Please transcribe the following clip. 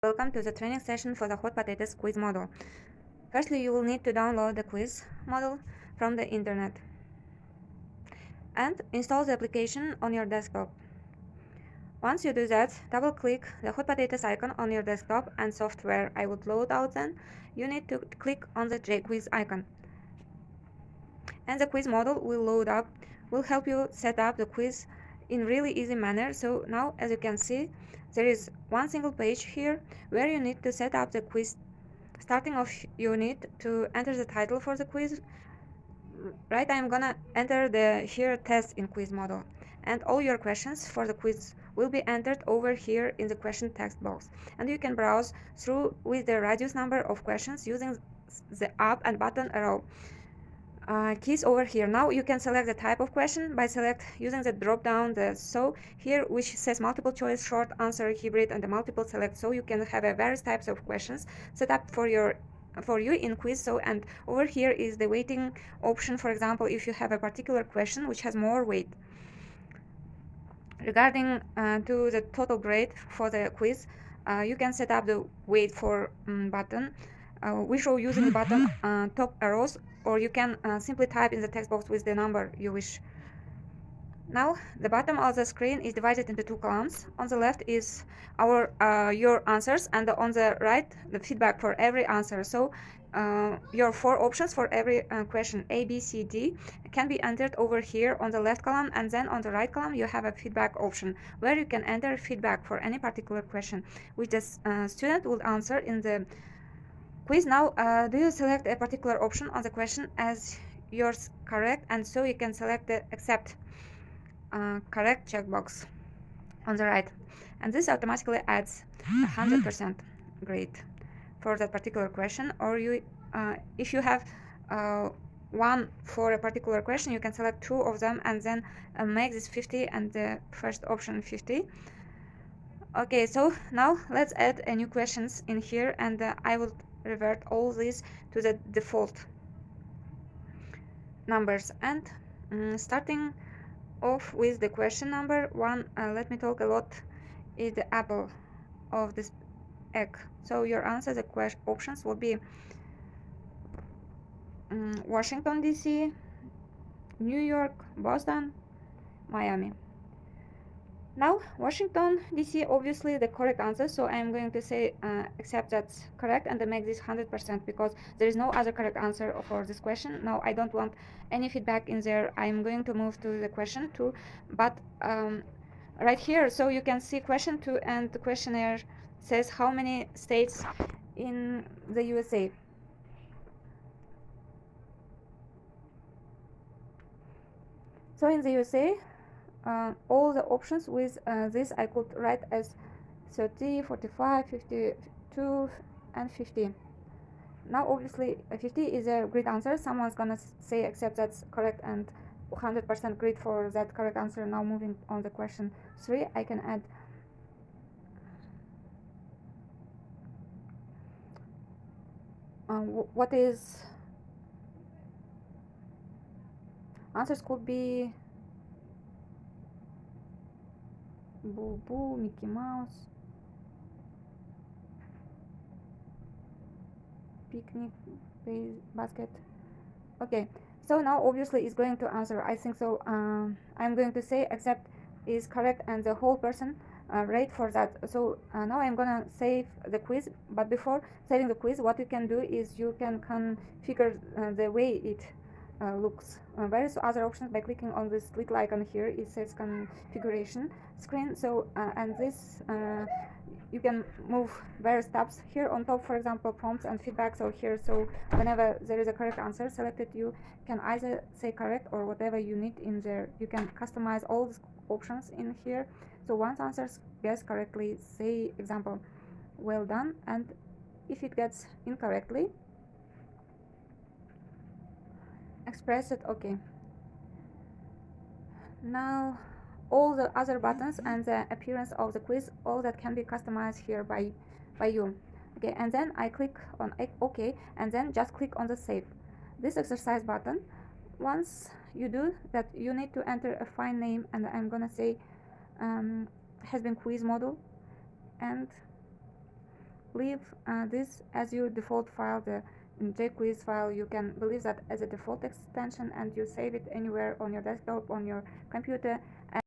Welcome to the training session for the hot potatoes quiz model. Firstly, you will need to download the quiz model from the internet and install the application on your desktop. Once you do that, double click the hot potatoes icon on your desktop and software I would load out. Then you need to click on the JQuiz icon. And the quiz model will load up, will help you set up the quiz in really easy manner. So now, as you can see, there is one single page here where you need to set up the quiz. Starting off, you need to enter the title for the quiz. Right, I'm gonna enter the here test in quiz model, and all your questions for the quiz will be entered over here in the question text box, and you can browse through with the radius number of questions using the up and button arrow keys over here. Now you can select the type of question by using the drop down so here which says multiple choice, short answer, hybrid, and the multiple select. So you can have various types of questions set up for you in quiz. So, and over here is the weighting option. For example, if you have a particular question which has more weight regarding to the total grade for the quiz, you can set up the weight for button. We show using the button top arrows, or you can simply type in the text box with the number you wish. Now the bottom of the screen is divided into two columns. On the left is your answers, and on the right the feedback for every answer. So your four options for every question A, B, C, D can be entered over here on the left column, and then on the right column you have a feedback option where you can enter feedback for any particular question which the student will answer in the quiz. Now do you select a particular option on the question as yours correct, and so you can select the accept correct checkbox on the right, and this automatically adds 100% grade for that particular question. Or you if you have one for a particular question, you can select two of them and then make this 50 and the first option 50. Okay, so now let's add new questions in here, and I will revert all these to the default numbers. And starting off with the question number one, let me talk a lot, is the apple of this egg. So your answer, the options will be Washington DC, New York, Boston, Miami. Now Washington DC, obviously the correct answer, so I'm going to say accept that's correct and make this 100% because there is no other correct answer for this question. Now I don't want any feedback in there. I'm going to move to the question 2, but right here, so you can see question 2, and the questionnaire says how many states in the USA. So in the USA, all the options with this I could write as 30, 45, 52, and 50. Now obviously 50 is a great answer. Someone's gonna say accept that's correct and 100% great for that correct answer. Now moving on the question 3, I can add what is answers could be Boo Boo, Mickey Mouse, picnic basket. Okay, so now obviously it's going to answer, I think so. I'm going to say accept is correct and the whole person rate for that. So now I'm gonna save the quiz, but before saving the quiz, what you can do is you can configure the way it looks. Various other options by clicking on this little icon here. It says configuration screen. So and this you can move various tabs here on top, for example prompts and feedback. So here, so whenever there is a correct answer selected, you can either say correct or whatever you need in there. You can customize all these options in here. So once answers guess correctly, say example well done, and if it gets incorrectly, express it okay. Now all the other buttons and the appearance of the quiz, all that can be customized here by you. Okay, and then I click on OK, and then just click on the save this exercise button. Once you do that, you need to enter a file name, and I'm gonna say has been quiz model, and leave this as your default file, the JQuiz file. You can leave that as a default extension and you save it anywhere on your desktop, on your computer.